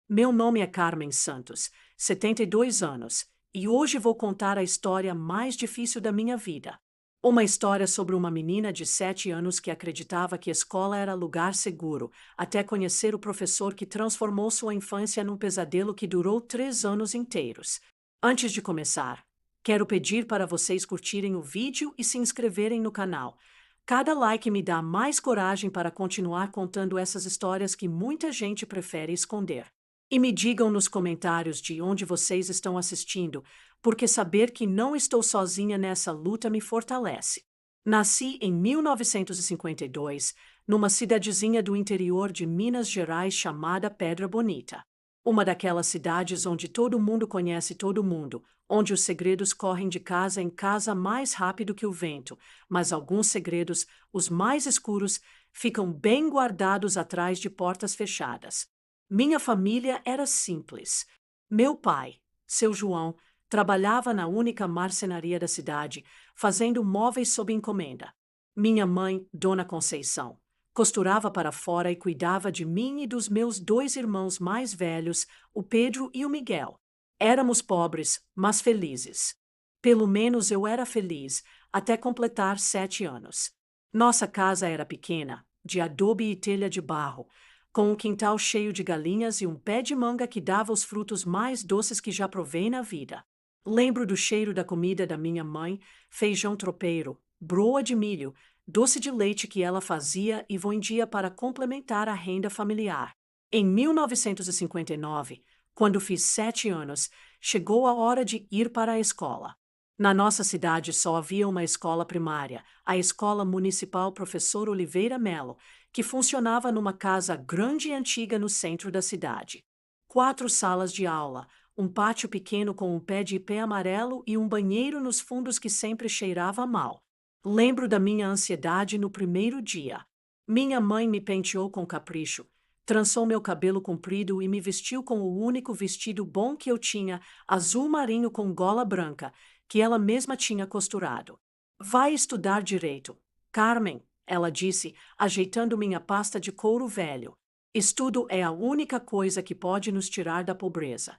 Meu nome é Carmen Santos, 72 anos, e hoje vou contar a história mais difícil da minha vida. Uma história sobre uma menina de 7 anos que acreditava que escola era lugar seguro, até conhecer o professor que transformou sua infância num pesadelo que durou 3 anos inteiros. Antes de começar, quero pedir para vocês curtirem o vídeo e se inscreverem no canal. Cada like me dá mais coragem para continuar contando essas histórias que muita gente prefere esconder. E me digam nos comentários de onde vocês estão assistindo, porque saber que não estou sozinha nessa luta me fortalece. Nasci em 1952, numa cidadezinha do interior de Minas Gerais chamada Pedra Bonita. Uma daquelas cidades onde todo mundo conhece todo mundo, onde os segredos correm de casa em casa mais rápido que o vento, mas alguns segredos, os mais escuros, ficam bem guardados atrás de portas fechadas. Minha família era simples. Meu pai, seu João, trabalhava na única marcenaria da cidade, fazendo móveis sob encomenda. Minha mãe, Dona Conceição, costurava para fora e cuidava de mim e dos meus 2 irmãos mais velhos, o Pedro e o Miguel. Éramos pobres, mas felizes. Pelo menos eu era feliz, até completar 7 anos. Nossa casa era pequena, de adobe e telha de barro, com um quintal cheio de galinhas e um pé de manga que dava os frutos mais doces que já provei na vida. Lembro do cheiro da comida da minha mãe, feijão tropeiro, broa de milho, doce de leite que ela fazia e vendia para complementar a renda familiar. Em 1959, quando fiz 7 anos, chegou a hora de ir para a escola. Na nossa cidade só havia uma escola primária, a Escola Municipal Professor Oliveira Melo, que funcionava numa casa grande e antiga no centro da cidade. 4 salas de aula, um pátio pequeno com um pé de ipê amarelo e um banheiro nos fundos que sempre cheirava mal. Lembro da minha ansiedade no primeiro dia. Minha mãe me penteou com capricho, trançou meu cabelo comprido e me vestiu com o único vestido bom que eu tinha, azul marinho com gola branca, que ela mesma tinha costurado. Vai estudar direito. Carmen, ela disse, ajeitando minha pasta de couro velho. Estudo é a única coisa que pode nos tirar da pobreza.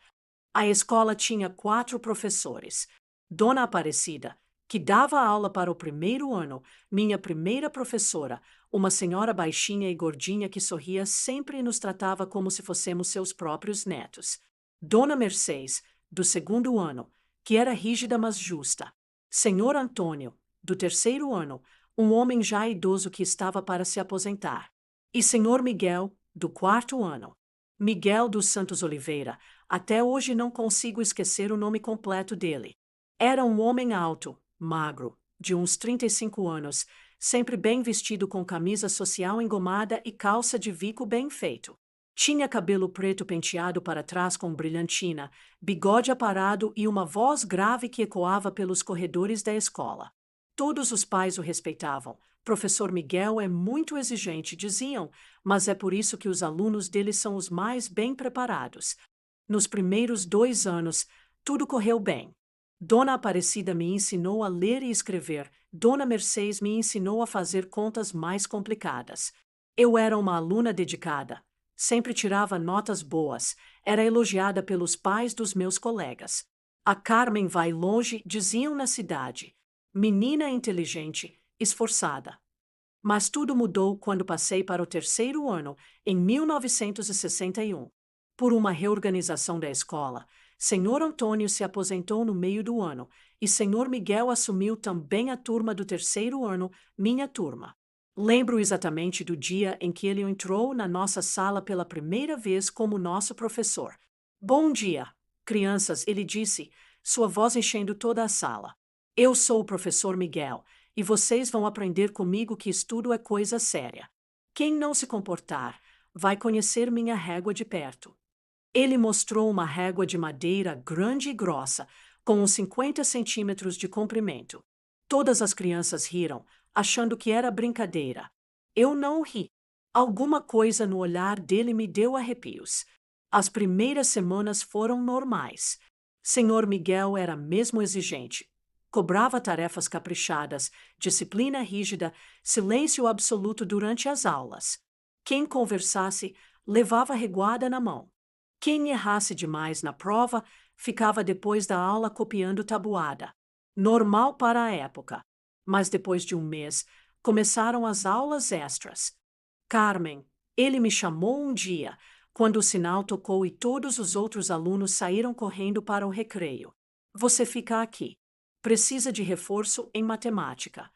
A escola tinha 4 professores. Dona Aparecida, que dava aula para o primeiro ano, minha primeira professora, uma senhora baixinha e gordinha que sorria sempre e nos tratava como se fossemos seus próprios netos. Dona Mercedes, do segundo ano, que era rígida mas justa. Senhor Antônio, do terceiro ano, um homem já idoso que estava para se aposentar. E Senhor Miguel, do quarto ano. Miguel dos Santos Oliveira, até hoje não consigo esquecer o nome completo dele. Era um homem alto, magro, de uns 35 anos, sempre bem vestido com camisa social engomada e calça de bico bem feito. Tinha cabelo preto penteado para trás com brilhantina, bigode aparado e uma voz grave que ecoava pelos corredores da escola. Todos os pais o respeitavam. Professor Miguel é muito exigente, diziam, mas é por isso que os alunos dele são os mais bem preparados. Nos primeiros 2 anos, tudo correu bem. Dona Aparecida me ensinou a ler e escrever. Dona Mercedes me ensinou a fazer contas mais complicadas. Eu era uma aluna dedicada. Sempre tirava notas boas. Era elogiada pelos pais dos meus colegas. A Carmen vai longe, diziam na cidade. Menina inteligente, esforçada. Mas tudo mudou quando passei para o terceiro ano, em 1961. Por uma reorganização da escola, Senhor Antônio se aposentou no meio do ano e Senhor Miguel assumiu também a turma do terceiro ano, minha turma. Lembro exatamente do dia em que ele entrou na nossa sala pela primeira vez como nosso professor. Bom dia, crianças, ele disse, sua voz enchendo toda a sala. Eu sou o professor Miguel e vocês vão aprender comigo que estudo é coisa séria. Quem não se comportar vai conhecer minha régua de perto. Ele mostrou uma régua de madeira grande e grossa, com uns 50 centímetros de comprimento. Todas as crianças riram, achando que era brincadeira. Eu não ri. Alguma coisa no olhar dele me deu arrepios. As primeiras semanas foram normais. Senhor Miguel era mesmo exigente. Cobrava tarefas caprichadas, disciplina rígida, silêncio absoluto durante as aulas. Quem conversasse levava reguada na mão. Quem errasse demais na prova ficava depois da aula copiando tabuada. Normal para a época. Mas depois de um mês, começaram as aulas extras. Carmen, ele me chamou um dia, quando o sinal tocou e todos os outros alunos saíram correndo para o recreio. Você fica aqui. Precisa de reforço em matemática.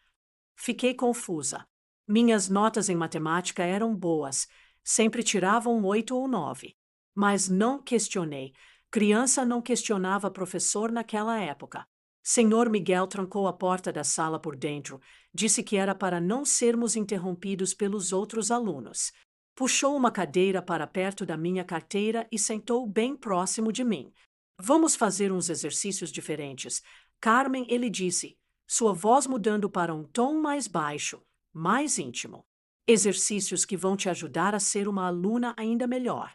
Fiquei confusa. Minhas notas em matemática eram boas, sempre tirava um 8 ou 9. Mas não questionei. Criança não questionava professor naquela época. Senhor Miguel trancou a porta da sala por dentro, disse que era para não sermos interrompidos pelos outros alunos. Puxou uma cadeira para perto da minha carteira e sentou bem próximo de mim. Vamos fazer uns exercícios diferentes. Carmen, ele disse, sua voz mudando para um tom mais baixo, mais íntimo. Exercícios que vão te ajudar a ser uma aluna ainda melhor.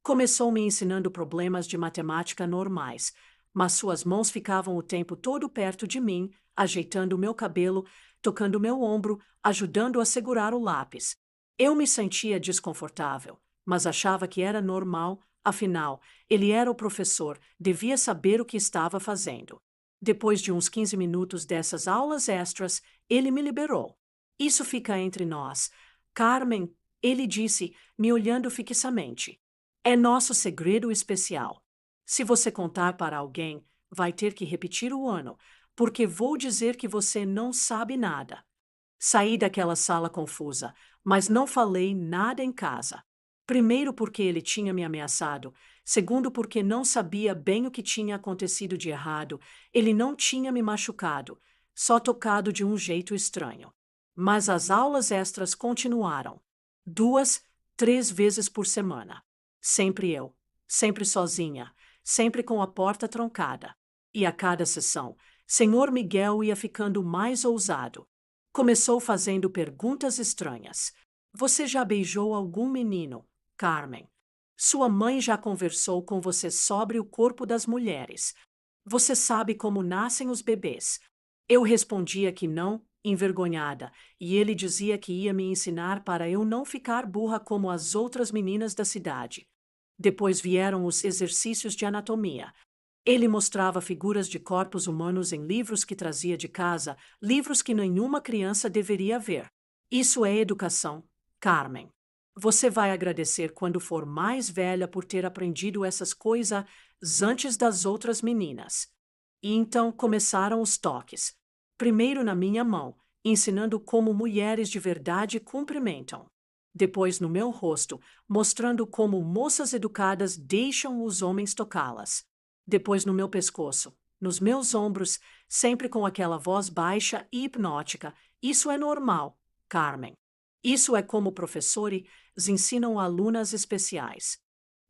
Começou me ensinando problemas de matemática normais, mas suas mãos ficavam o tempo todo perto de mim, ajeitando o meu cabelo, tocando meu ombro, ajudando a segurar o lápis. Eu me sentia desconfortável, mas achava que era normal, afinal, ele era o professor, devia saber o que estava fazendo. Depois de uns 15 minutos dessas aulas extras, ele me liberou. Isso fica entre nós. Carmen, ele disse, me olhando fixamente. É nosso segredo especial. Se você contar para alguém, vai ter que repetir o ano, porque vou dizer que você não sabe nada. Saí daquela sala confusa, mas não falei nada em casa. Primeiro, porque ele tinha me ameaçado. Segundo, porque não sabia bem o que tinha acontecido de errado. Ele não tinha me machucado, só tocado de um jeito estranho. Mas as aulas extras continuaram. 2, 3 vezes por semana. Sempre eu, sempre sozinha, sempre com a porta trancada. E a cada sessão, Senhor Miguel ia ficando mais ousado. Começou fazendo perguntas estranhas. Você já beijou algum menino, Carmen? Sua mãe já conversou com você sobre o corpo das mulheres. Você sabe como nascem os bebês? Eu respondia que não, envergonhada, e ele dizia que ia me ensinar para eu não ficar burra como as outras meninas da cidade. Depois vieram os exercícios de anatomia. Ele mostrava figuras de corpos humanos em livros que trazia de casa, livros que nenhuma criança deveria ver. Isso é educação, Carmen. Você vai agradecer quando for mais velha por ter aprendido essas coisas antes das outras meninas. E então começaram os toques. Primeiro na minha mão, ensinando como mulheres de verdade cumprimentam. Depois no meu rosto, mostrando como moças educadas deixam os homens tocá-las. Depois no meu pescoço, nos meus ombros, sempre com aquela voz baixa e hipnótica. Isso é normal, Carmen. Isso é como professores ensinam alunas especiais.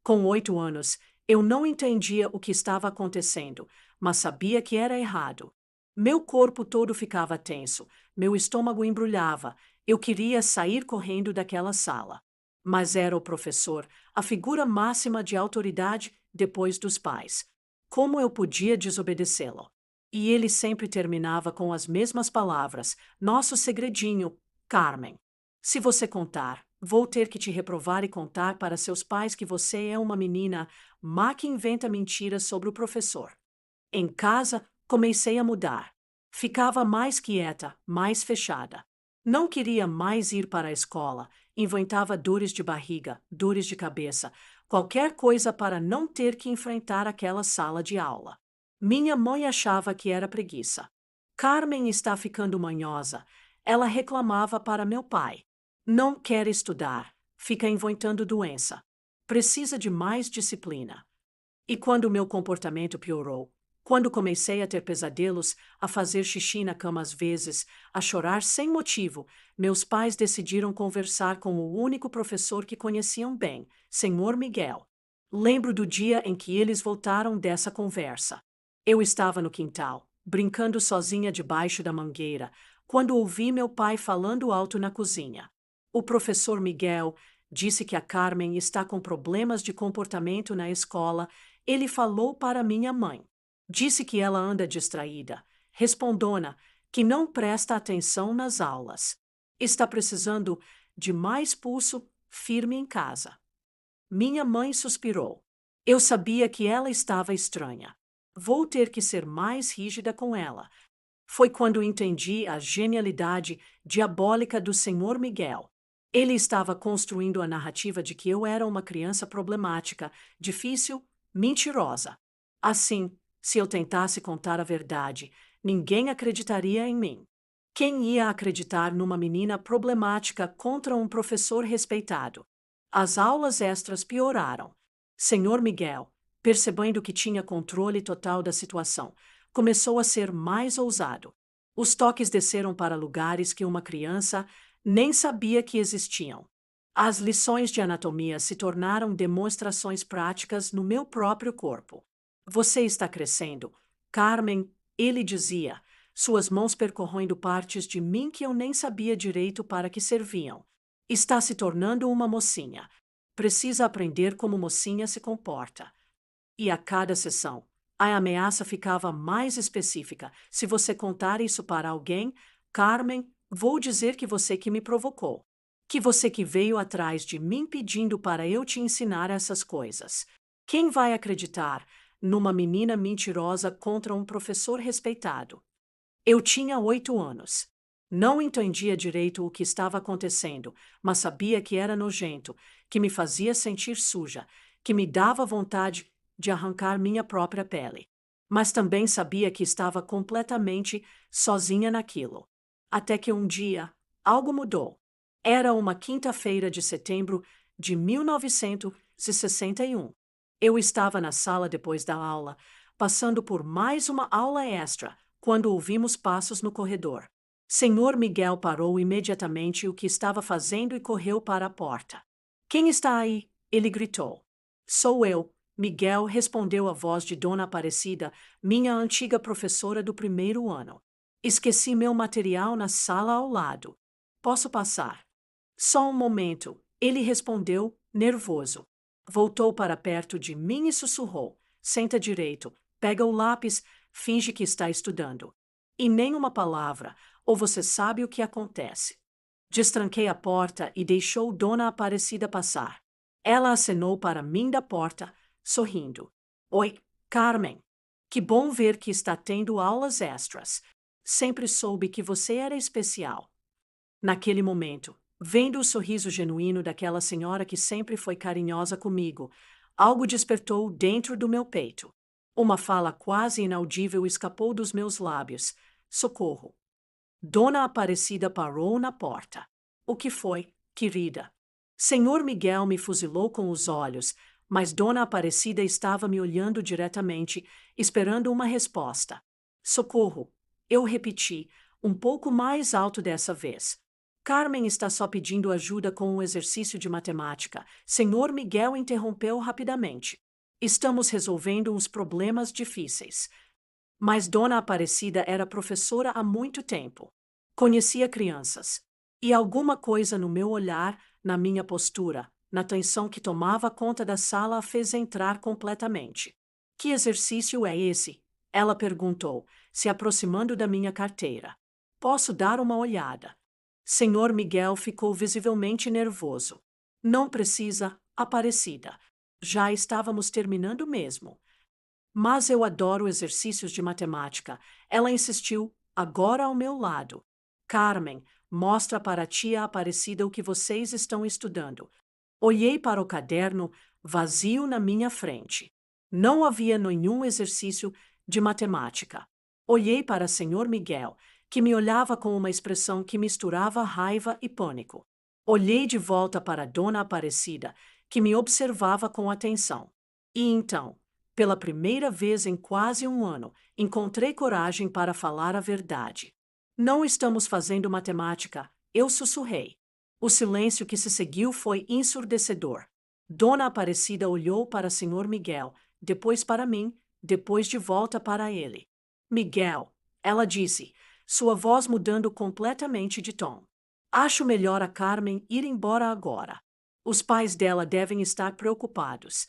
Com 8 anos, eu não entendia o que estava acontecendo, mas sabia que era errado. Meu corpo todo ficava tenso, meu estômago embrulhava, eu queria sair correndo daquela sala. Mas era o professor, a figura máxima de autoridade depois dos pais. Como eu podia desobedecê-lo? E ele sempre terminava com as mesmas palavras: nosso segredinho, Carmen. Se você contar, vou ter que te reprovar e contar para seus pais que você é uma menina má que inventa mentiras sobre o professor. Em casa, comecei a mudar. Ficava mais quieta, mais fechada. Não queria mais ir para a escola. Inventava dores de barriga, dores de cabeça, qualquer coisa para não ter que enfrentar aquela sala de aula. Minha mãe achava que era preguiça. Carmen está ficando manhosa. Ela reclamava para meu pai. Não quer estudar, fica inventando doença. Precisa de mais disciplina. E quando meu comportamento piorou, quando comecei a ter pesadelos, a fazer xixi na cama às vezes, a chorar sem motivo, meus pais decidiram conversar com o único professor que conheciam bem, Senhor Miguel. Lembro do dia em que eles voltaram dessa conversa. Eu estava no quintal, brincando sozinha debaixo da mangueira, quando ouvi meu pai falando alto na cozinha. O professor Miguel disse que a Carmen está com problemas de comportamento na escola. Ele falou para minha mãe. Disse que ela anda distraída, respondona, que não presta atenção nas aulas. Está precisando de mais pulso firme em casa. Minha mãe suspirou. Eu sabia que ela estava estranha. Vou ter que ser mais rígida com ela. Foi quando entendi a genialidade diabólica do Senhor Miguel. Ele estava construindo a narrativa de que eu era uma criança problemática, difícil, mentirosa. Assim, se eu tentasse contar a verdade, ninguém acreditaria em mim. Quem ia acreditar numa menina problemática contra um professor respeitado? As aulas extras pioraram. Senhor Miguel, percebendo que tinha controle total da situação, começou a ser mais ousado. Os toques desceram para lugares que uma criança nem sabia que existiam. As lições de anatomia se tornaram demonstrações práticas no meu próprio corpo. Você está crescendo. Carmen, ele dizia, suas mãos percorrendo partes de mim que eu nem sabia direito para que serviam. Está se tornando uma mocinha. Precisa aprender como mocinha se comporta. E a cada sessão, a ameaça ficava mais específica. Se você contar isso para alguém, Carmen, vou dizer que você que me provocou. Que você que veio atrás de mim pedindo para eu te ensinar essas coisas. Quem vai acreditar numa menina mentirosa contra um professor respeitado? Eu tinha 8 anos. Não entendia direito o que estava acontecendo, mas sabia que era nojento, que me fazia sentir suja, que me dava vontade de arrancar minha própria pele. Mas também sabia que estava completamente sozinha naquilo. Até que um dia, algo mudou. Era uma quinta-feira de setembro de 1961. Eu estava na sala depois da aula, passando por mais uma aula extra, quando ouvimos passos no corredor. Senhor Miguel parou imediatamente o que estava fazendo e correu para a porta. Quem está aí? Ele gritou. Sou eu, Miguel, respondeu a voz de Dona Aparecida, minha antiga professora do primeiro ano. Esqueci meu material na sala ao lado. Posso passar? Só um momento, ele respondeu, nervoso. Voltou para perto de mim e sussurrou. Senta direito, pega o lápis, finge que está estudando. E nem uma palavra, ou você sabe o que acontece. Destranquei a porta e deixou Dona Aparecida passar. Ela acenou para mim da porta, sorrindo. Oi, Carmen. Que bom ver que está tendo aulas extras. Sempre soube que você era especial. Naquele momento, vendo o sorriso genuíno daquela senhora que sempre foi carinhosa comigo, algo despertou dentro do meu peito. Uma fala quase inaudível escapou dos meus lábios. Socorro. Dona Aparecida parou na porta. O que foi, querida? Senhor Miguel me fuzilou com os olhos, mas Dona Aparecida estava me olhando diretamente, esperando uma resposta. Socorro. Eu repeti, um pouco mais alto dessa vez. Carmen está só pedindo ajuda com um exercício de matemática. Senhor Miguel interrompeu rapidamente. Estamos resolvendo uns problemas difíceis. Mas Dona Aparecida era professora há muito tempo. Conhecia crianças. E alguma coisa no meu olhar, na minha postura, na tensão que tomava conta da sala a fez entrar completamente. Que exercício é esse? Ela perguntou, se aproximando da minha carteira. Posso dar uma olhada. Senhor Miguel ficou visivelmente nervoso. Não precisa, Aparecida. Já estávamos terminando mesmo. Mas eu adoro exercícios de matemática. Ela insistiu, agora ao meu lado. Carmen, mostra para a tia Aparecida o que vocês estão estudando. Olhei para o caderno vazio na minha frente. Não havia nenhum exercício de matemática. Olhei para Senhor Miguel, que me olhava com uma expressão que misturava raiva e pânico. Olhei de volta para Dona Aparecida, que me observava com atenção. E então, pela primeira vez em quase um ano, encontrei coragem para falar a verdade. Não estamos fazendo matemática, eu sussurrei. O silêncio que se seguiu foi ensurdecedor. Dona Aparecida olhou para Senhor Miguel, depois para mim, depois de volta para ele. Miguel, ela disse, sua voz mudando completamente de tom. Acho melhor a Carmen ir embora agora. Os pais dela devem estar preocupados.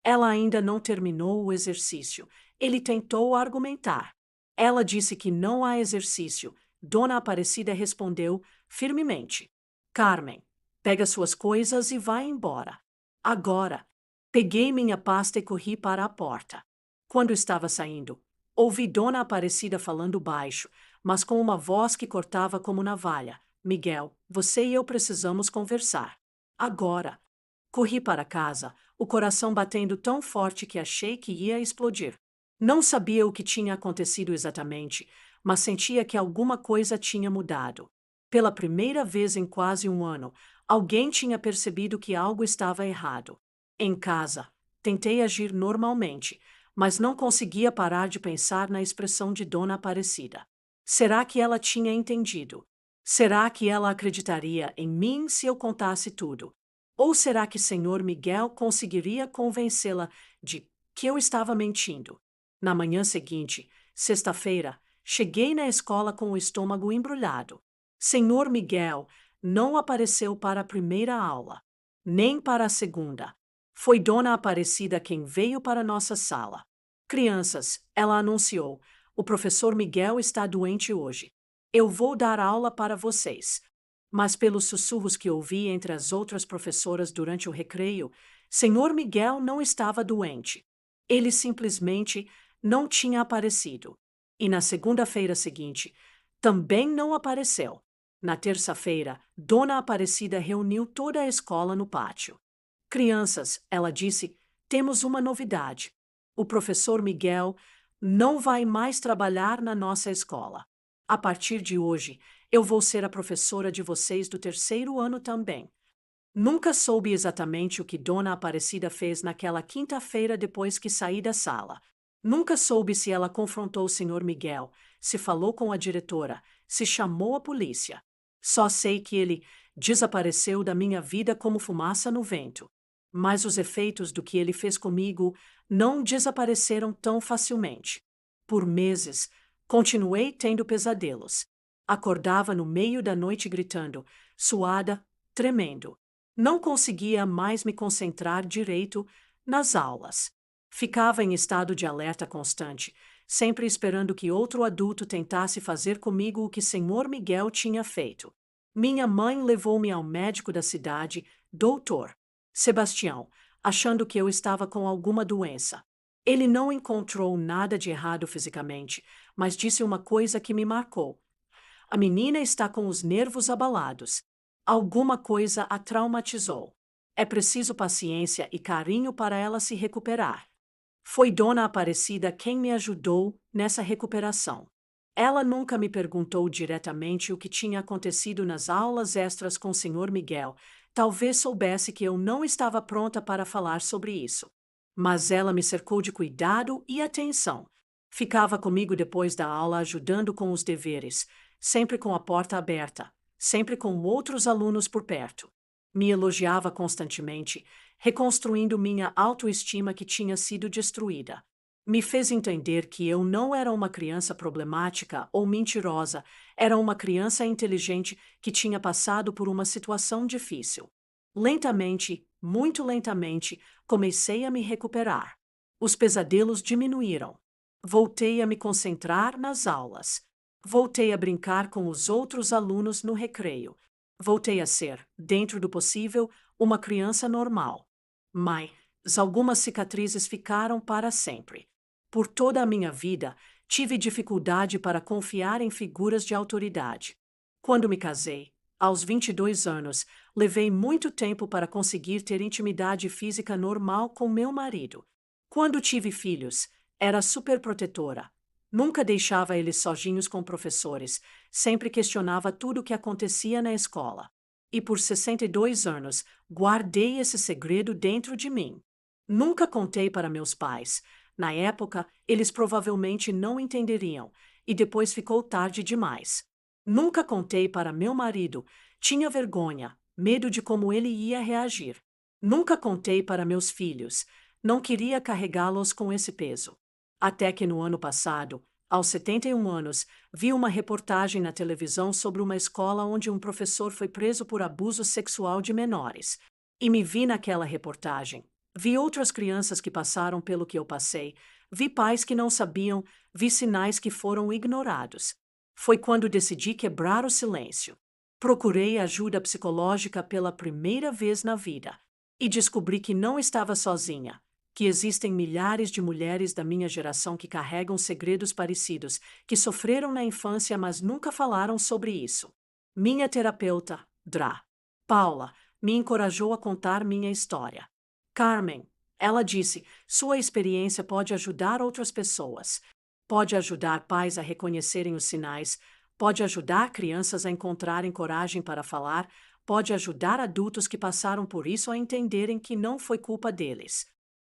Ela ainda não terminou o exercício. Ele tentou argumentar. Ela disse que não há exercício. Dona Aparecida respondeu firmemente. Carmen, pega suas coisas e vai embora. Agora. Peguei minha pasta e corri para a porta. Quando estava saindo, ouvi Dona Aparecida falando baixo, mas com uma voz que cortava como navalha. Miguel, você e eu precisamos conversar. Agora. Corri para casa, o coração batendo tão forte que achei que ia explodir. Não sabia o que tinha acontecido exatamente, mas sentia que alguma coisa tinha mudado. Pela primeira vez em quase um ano, alguém tinha percebido que algo estava errado. Em casa, tentei agir normalmente, mas não conseguia parar de pensar na expressão de Dona Aparecida. Será que ela tinha entendido? Será que ela acreditaria em mim se eu contasse tudo? Ou será que Senhor Miguel conseguiria convencê-la de que eu estava mentindo? Na manhã seguinte, sexta-feira, cheguei na escola com o estômago embrulhado. Senhor Miguel não apareceu para a primeira aula, nem para a segunda. Foi Dona Aparecida quem veio para nossa sala. Crianças, ela anunciou, o professor Miguel está doente hoje. Eu vou dar aula para vocês. Mas pelos sussurros que ouvi entre as outras professoras durante o recreio, Senhor Miguel não estava doente. Ele simplesmente não tinha aparecido. E na segunda-feira seguinte, também não apareceu. Na terça-feira, Dona Aparecida reuniu toda a escola no pátio. Crianças, ela disse, temos uma novidade. O professor Miguel não vai mais trabalhar na nossa escola. A partir de hoje, eu vou ser a professora de vocês do terceiro ano também. Nunca soube exatamente o que Dona Aparecida fez naquela quinta-feira depois que saí da sala. Nunca soube se ela confrontou o Sr. Miguel, se falou com a diretora, se chamou a polícia. Só sei que ele desapareceu da minha vida como fumaça no vento. Mas os efeitos do que ele fez comigo não desapareceram tão facilmente. Por meses, continuei tendo pesadelos. Acordava no meio da noite gritando, suada, tremendo. Não conseguia mais me concentrar direito nas aulas. Ficava em estado de alerta constante, sempre esperando que outro adulto tentasse fazer comigo o que Senhor Miguel tinha feito. Minha mãe levou-me ao médico da cidade, doutor Sebastião, achando que eu estava com alguma doença. Ele não encontrou nada de errado fisicamente, mas disse uma coisa que me marcou. A menina está com os nervos abalados. Alguma coisa a traumatizou. É preciso paciência e carinho para ela se recuperar. Foi Dona Aparecida quem me ajudou nessa recuperação. Ela nunca me perguntou diretamente o que tinha acontecido nas aulas extras com o Sr. Miguel. Talvez soubesse que eu não estava pronta para falar sobre isso. Mas ela me cercou de cuidado e atenção. Ficava comigo depois da aula ajudando com os deveres, sempre com a porta aberta, sempre com outros alunos por perto. Me elogiava constantemente, reconstruindo minha autoestima que tinha sido destruída. Me fez entender que eu não era uma criança problemática ou mentirosa, era uma criança inteligente que tinha passado por uma situação difícil. Lentamente, muito lentamente, comecei a me recuperar. Os pesadelos diminuíram. Voltei a me concentrar nas aulas. Voltei a brincar com os outros alunos no recreio. Voltei a ser, dentro do possível, uma criança normal. Mas algumas cicatrizes ficaram para sempre. Por toda a minha vida, tive dificuldade para confiar em figuras de autoridade. Quando me casei, aos 22 anos, levei muito tempo para conseguir ter intimidade física normal com meu marido. Quando tive filhos, era superprotetora. Nunca deixava eles sozinhos com professores, sempre questionava tudo o que acontecia na escola. E por 62 anos, guardei esse segredo dentro de mim. Nunca contei para meus pais. Na época, eles provavelmente não entenderiam, e depois ficou tarde demais. Nunca contei para meu marido. Tinha vergonha, medo de como ele ia reagir. Nunca contei para meus filhos. Não queria carregá-los com esse peso. Até que no ano passado, aos 71 anos, vi uma reportagem na televisão sobre uma escola onde um professor foi preso por abuso sexual de menores. E me vi naquela reportagem. Vi outras crianças que passaram pelo que eu passei. Vi pais que não sabiam, vi sinais que foram ignorados. Foi quando decidi quebrar o silêncio. Procurei ajuda psicológica pela primeira vez na vida. E descobri que não estava sozinha, que existem milhares de mulheres da minha geração que carregam segredos parecidos, que sofreram na infância mas nunca falaram sobre isso. Minha terapeuta, Paula, me encorajou a contar minha história. Carmen, ela disse, sua experiência pode ajudar outras pessoas. Pode ajudar pais a reconhecerem os sinais, pode ajudar crianças a encontrarem coragem para falar, pode ajudar adultos que passaram por isso a entenderem que não foi culpa deles.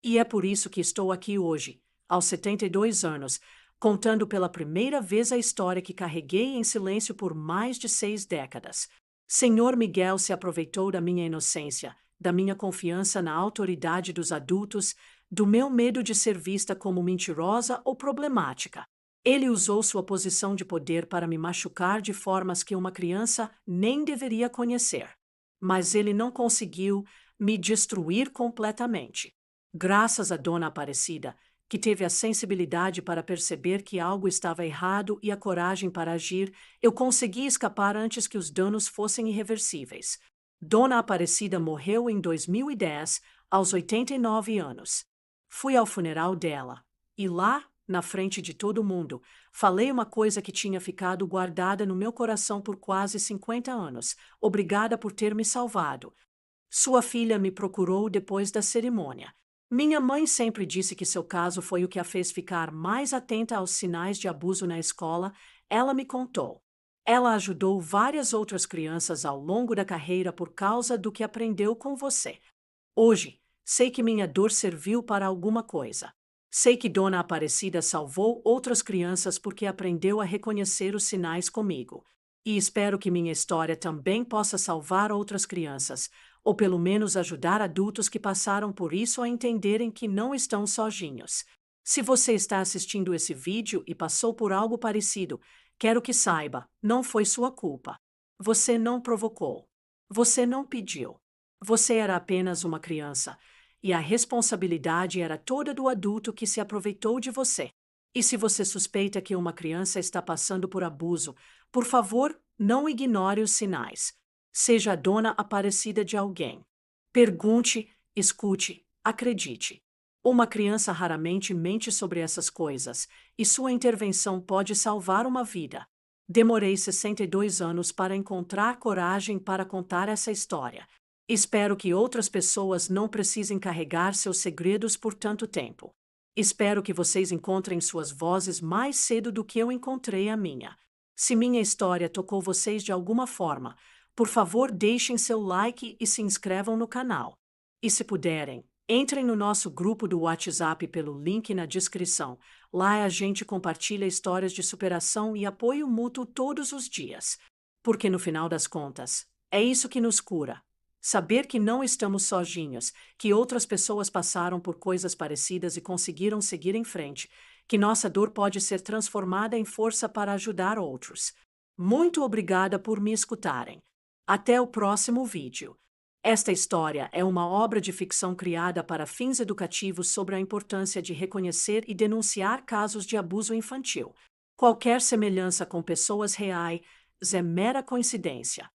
E é por isso que estou aqui hoje, aos 72 anos, contando pela primeira vez a história que carreguei em silêncio por mais de 6 décadas. Senhor Miguel se aproveitou da minha inocência, da minha confiança na autoridade dos adultos, do meu medo de ser vista como mentirosa ou problemática. Ele usou sua posição de poder para me machucar de formas que uma criança nem deveria conhecer. Mas ele não conseguiu me destruir completamente. Graças a Dona Aparecida, que teve a sensibilidade para perceber que algo estava errado e a coragem para agir, eu consegui escapar antes que os danos fossem irreversíveis. Dona Aparecida morreu em 2010, aos 89 anos. Fui ao funeral dela, e lá, na frente de todo mundo, falei uma coisa que tinha ficado guardada no meu coração por quase 50 anos. Obrigada por ter me salvado. Sua filha me procurou depois da cerimônia. Minha mãe sempre disse que seu caso foi o que a fez ficar mais atenta aos sinais de abuso na escola. Ela me contou. Ela ajudou várias outras crianças ao longo da carreira por causa do que aprendeu com você. Hoje, sei que minha dor serviu para alguma coisa. Sei que Dona Aparecida salvou outras crianças porque aprendeu a reconhecer os sinais comigo. E espero que minha história também possa salvar outras crianças, ou pelo menos ajudar adultos que passaram por isso a entenderem que não estão sozinhos. Se você está assistindo esse vídeo e passou por algo parecido, quero que saiba, não foi sua culpa. Você não provocou. Você não pediu. Você era apenas uma criança, e a responsabilidade era toda do adulto que se aproveitou de você. E se você suspeita que uma criança está passando por abuso, por favor, não ignore os sinais. Seja a dona Aparecida de alguém. Pergunte, escute, acredite. Uma criança raramente mente sobre essas coisas, e sua intervenção pode salvar uma vida. Demorei 62 anos para encontrar coragem para contar essa história. Espero que outras pessoas não precisem carregar seus segredos por tanto tempo. Espero que vocês encontrem suas vozes mais cedo do que eu encontrei a minha. Se minha história tocou vocês de alguma forma, por favor deixem seu like e se inscrevam no canal. E se puderem, entrem no nosso grupo do WhatsApp pelo link na descrição. Lá a gente compartilha histórias de superação e apoio mútuo todos os dias. Porque no final das contas, é isso que nos cura. Saber que não estamos sozinhos, que outras pessoas passaram por coisas parecidas e conseguiram seguir em frente, que nossa dor pode ser transformada em força para ajudar outros. Muito obrigada por me escutarem. Até o próximo vídeo. Esta história é uma obra de ficção criada para fins educativos sobre a importância de reconhecer e denunciar casos de abuso infantil. Qualquer semelhança com pessoas reais é mera coincidência.